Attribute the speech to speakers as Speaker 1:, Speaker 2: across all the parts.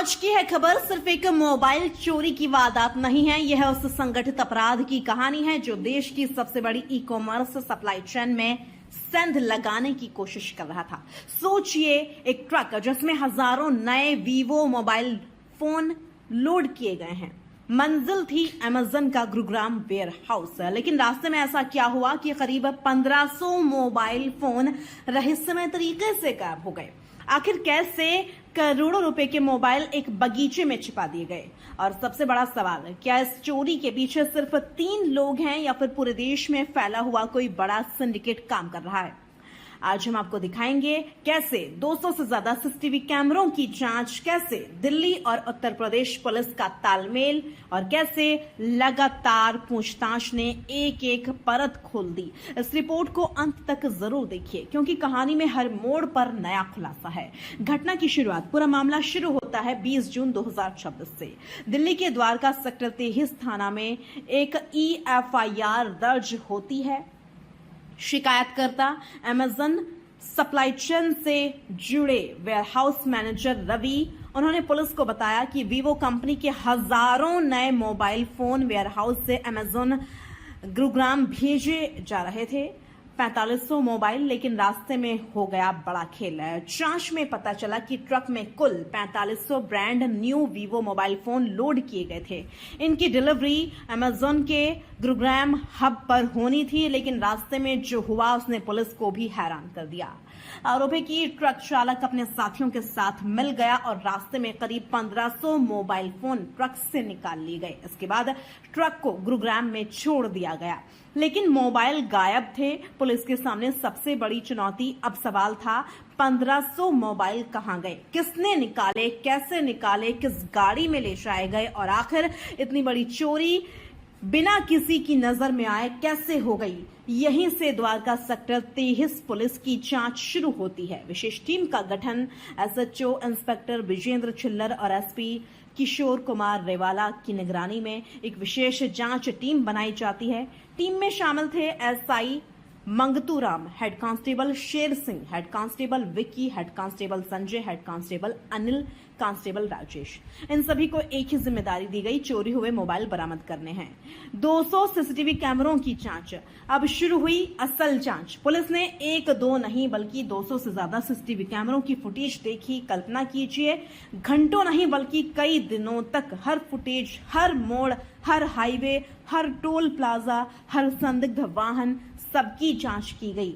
Speaker 1: आज की है खबर सिर्फ एक मोबाइल चोरी की वारदात नहीं है। यह उस संगठित अपराध की कहानी है जो देश की सबसे बड़ी ई कॉमर्स सप्लाई चेन में सेंध लगाने की कोशिश कर रहा था। सोचिए, एक ट्रक जिसमें हजारों नए वीवो मोबाइल फोन लोड किए गए हैं। मंजिल थी अमेज़न का गुरुग्राम वेयर हाउस, लेकिन रास्ते में ऐसा क्या हुआ कि करीब 1500 मोबाइल फोन रहस्यमय तरीके से गायब हो गए। आखिर कैसे करोड़ों रुपए के मोबाइल एक बगीचे में छिपा दिए गए? और सबसे बड़ा सवाल, क्या इस चोरी के पीछे सिर्फ 3 लोग हैं या फिर पूरे देश में फैला हुआ कोई बड़ा सिंडिकेट काम कर रहा है? आज हम आपको दिखाएंगे कैसे 200 से ज्यादा सीसीटीवी कैमरों की जांच, कैसे दिल्ली और उत्तर प्रदेश पुलिस का तालमेल और कैसे लगातार पूछताछ ने एक एक परत खोल दी। इस रिपोर्ट को अंत तक जरूर देखिए क्योंकि कहानी में हर मोड़ पर नया खुलासा है। घटना की शुरुआत, पूरा मामला शुरू होता है 20 जून 2026 से। दिल्ली के द्वारका सेक्टर 23 थाना में एक EFIR दर्ज होती है। शिकायतकर्ता अमेज़न सप्लाई चेन से जुड़े वेयरहाउस मैनेजर रवि। उन्होंने पुलिस को बताया कि वीवो कंपनी के हजारों नए मोबाइल फोन वेयरहाउस से अमेज़न गुरुग्राम भेजे जा रहे थे। 4500 मोबाइल, लेकिन रास्ते में हो गया बड़ा खेल। जांच में पता चला कि ट्रक में कुल 4500 brand new Vivo mobile phone load किए गए थे। इनकी डिलीवरी अमेज़न के गुरुग्राम हब पर होनी थी, लेकिन रास्ते में जो हुआ उसने पुलिस को भी हैरान कर दिया। आरोप है कि ट्रक चालक अपने साथियों के साथ मिल गया और रास्ते में करीब 1500 मोबाइल फोन ट्रक से निकाल लिए गए। इसके बाद ट्रक को गुरुग्राम में छोड़ दिया गया, लेकिन मोबाइल गायब थे। पुलिस के सामने सबसे बड़ी चुनौती अब सवाल था, 1500 मोबाइल कहां गए, किसने निकाले, कैसे निकाले, किस गाड़ी में ले जाए गए और आखिर इतनी बड़ी चोरी बिना किसी की नजर में आए कैसे हो गई? यहीं से द्वारका सेक्टर 23 पुलिस की जांच शुरू होती है। विशेष टीम का गठन SHO इंस्पेक्टर विजेंद्र छिल्लर और SP किशोर कुमार रेवाला की निगरानी में एक विशेष जांच टीम बनाई जाती है। टीम में शामिल थे SI Mangturam, head constable Sher Singh, head constable Vicky, head constable Sanjay, head constable Anil, constable Rajesh. इन सभी को एक ही जिम्मेदारी दी गई, चोरी हुए मोबाइल बरामद करने हैं। 200 सीसीटीवी कैमरों की जांच। अब शुरू हुई असल जांच। पुलिस ने 1-2 नहीं बल्कि 200 से ज्यादा सीसीटीवी कैमरों की फुटेज देखी। कल्पना कीजिए, घंटों नहीं बल्कि कई दिनों तक हर फुटेज, हर मोड़, हर हाईवे, हर टोल प्लाजा, हर संदिग्ध वाहन, सबकी जांच की गई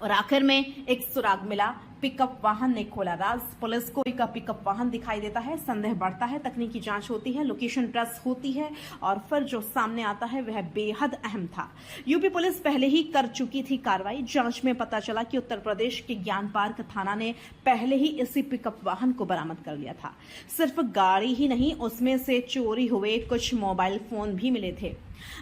Speaker 1: और आखिर में एक सुराग मिला। पिकअप वाहन ने खोला राज। पुलिस को एक पिकअप वाहन दिखाई देता है, संदेह बढ़ता है, तकनीकी जांच होती है, लोकेशन ट्रेस होती है और फिर जो सामने आता है वह बेहद अहम था। यूपी पुलिस पहले ही कर चुकी थी कार्रवाई। जांच में पता चला कि उत्तर प्रदेश के ज्ञान पार्क थाना ने पहले ही इसी पिकअप वाहन को बरामद कर लिया था। सिर्फ गाड़ी ही नहीं, उसमें से चोरी हुए कुछ मोबाइल फोन भी मिले थे।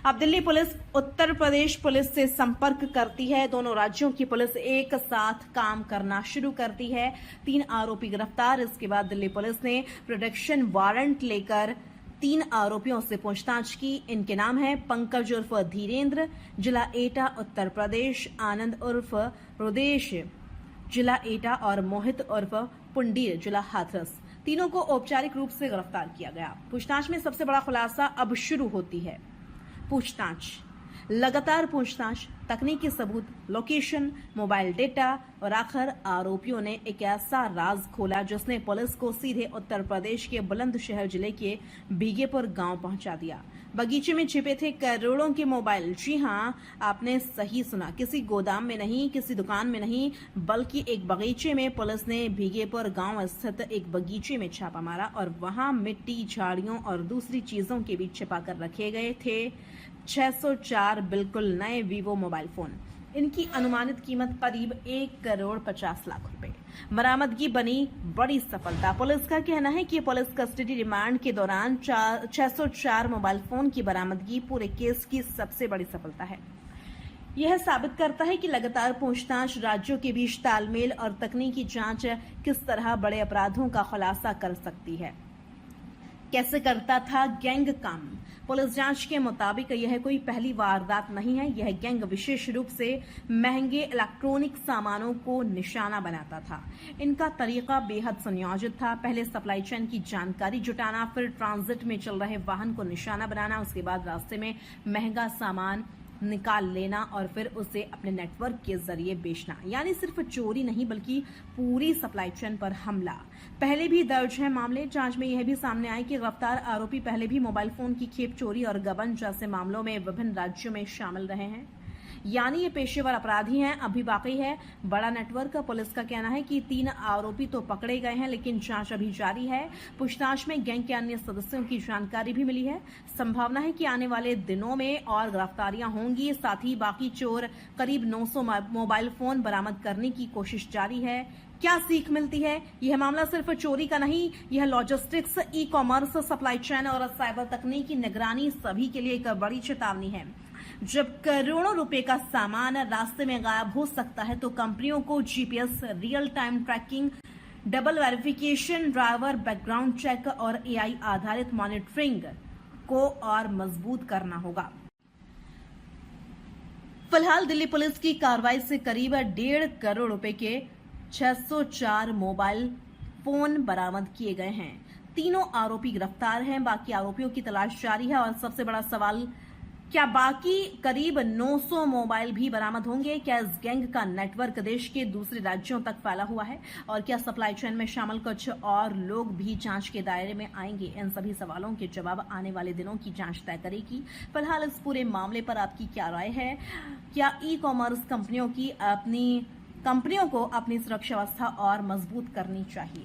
Speaker 1: अब दिल्ली पुलिस उत्तर प्रदेश पुलिस से संपर्क करती है। दोनों राज्यों की पुलिस एक साथ काम करना शुरू करती है। 3 आरोपी गिरफ्तार। इसके बाद दिल्ली पुलिस ने प्रोटेक्शन वारंट लेकर 3 आरोपियों से पूछताछ की। इनके नाम है पंकज उर्फ धीरेन्द्र, जिला एटा उत्तर प्रदेश, आनंद उर्फ प्रदेश, जिला एटा और मोहित उर्फ पुंडीर, जिला हाथरस। तीनों को औपचारिक रूप से गिरफ्तार किया गया। पूछताछ में सबसे बड़ा खुलासा अब शुरू होती है। पूछताछ, लगातार पूछताछ, तकनीकी सबूत, लोकेशन, मोबाइल डेटा और आखिर आरोपियों ने एक ऐसा राज खोला जिसने पुलिस को सीधे उत्तर प्रदेश के बुलंदशहर जिले के बीगेपुर गांव पहुंचा दिया। बगीचे में छिपे थे करोड़ों के मोबाइल। जी हां, आपने सही सुना, किसी गोदाम में नहीं, किसी दुकान में नहीं, बल्कि एक बगीचे में। पुलिस ने बीगेपुर गांव स्थित एक बगीचे में छापा मारा और वहां मिट्टी, झाड़ियों और दूसरी चीजों के बीच छिपा कर रखे गए थे 604 बिल्कुल नए वीवो मोबाइल फोन। इनकी अनुमानित कीमत करीब 1,50,00,000 रुपए। बरामदगी बनी बड़ी सफलता। पुलिस का कहना है कि पुलिस कस्टडी रिमांड के दौरान 604 मोबाइल फोन की बरामदगी पूरे केस की सबसे बड़ी सफलता है। यह साबित करता है कि लगातार पूछताछ, राज्यों के बीच तालमेल और तकनीकी जांच किस तरह बड़े अपराधों का खुलासा कर सकती है। कैसे करता था गैंग काम? पुलिस जांच के मुताबिक यह कोई पहली वारदात नहीं है। यह गैंग विशेष रूप से महंगे इलेक्ट्रॉनिक सामानों को निशाना बनाता था। इनका तरीका बेहद सुनियोजित था। पहले सप्लाई चेन की जानकारी जुटाना, फिर ट्रांजिट में चल रहे वाहन को निशाना बनाना, उसके बाद रास्ते में महंगा सामान निकाल लेना और फिर उसे अपने नेटवर्क के जरिए बेचना। यानी सिर्फ चोरी नहीं बल्कि पूरी सप्लाई चेन पर हमला। पहले भी दर्ज है मामले। जांच में यह भी सामने आया कि गिरफ्तार आरोपी पहले भी मोबाइल फोन की खेप चोरी और गबन जैसे मामलों में विभिन्न राज्यों में शामिल रहे हैं। यानी ये पेशेवर अपराधी हैं। अभी बाकी है बड़ा नेटवर्क। पुलिस का कहना है कि 3 आरोपी तो पकड़े गए हैं, लेकिन जांच अभी जारी है। पूछताछ में गैंग के अन्य सदस्यों की जानकारी भी मिली है। संभावना है कि आने वाले दिनों में और गिरफ्तारियां होंगी। साथ ही बाकी चोर करीब 900 मोबाइल फोन बरामद करने की कोशिश जारी है। क्या सीख मिलती है? यह मामला सिर्फ चोरी का नहीं, यह logistics, e commerce, supply chain और साइबर तकनीकी निगरानी सभी के लिए एक बड़ी चेतावनी है। जब करोड़ों रुपए का सामान रास्ते में गायब हो सकता है तो कंपनियों को GPS, real time tracking, double verification, driver background check और एआई आधारित मॉनिटरिंग को और मजबूत करना होगा। फिलहाल दिल्ली पुलिस की कार्रवाई से करीब 1.5 करोड़ रुपए के 604 मोबाइल फोन बरामद किए गए हैं। तीनों आरोपी गिरफ्तार हैं। बाकी आरोपियों की तलाश जारी है। और सबसे बड़ा सवाल, क्या बाकी करीब 900 मोबाइल भी बरामद होंगे? क्या इस गैंग का नेटवर्क देश के दूसरे राज्यों तक फैला हुआ है? और क्या सप्लाई चेन में शामिल कुछ और लोग भी जांच के दायरे में आएंगे? इन सभी सवालों के जवाब आने वाले दिनों की जांच तय करेगी। फिलहाल इस पूरे मामले पर आपकी क्या राय है? क्या ई कॉमर्स कंपनियों को अपनी सुरक्षा व्यवस्था और मजबूत करनी चाहिए?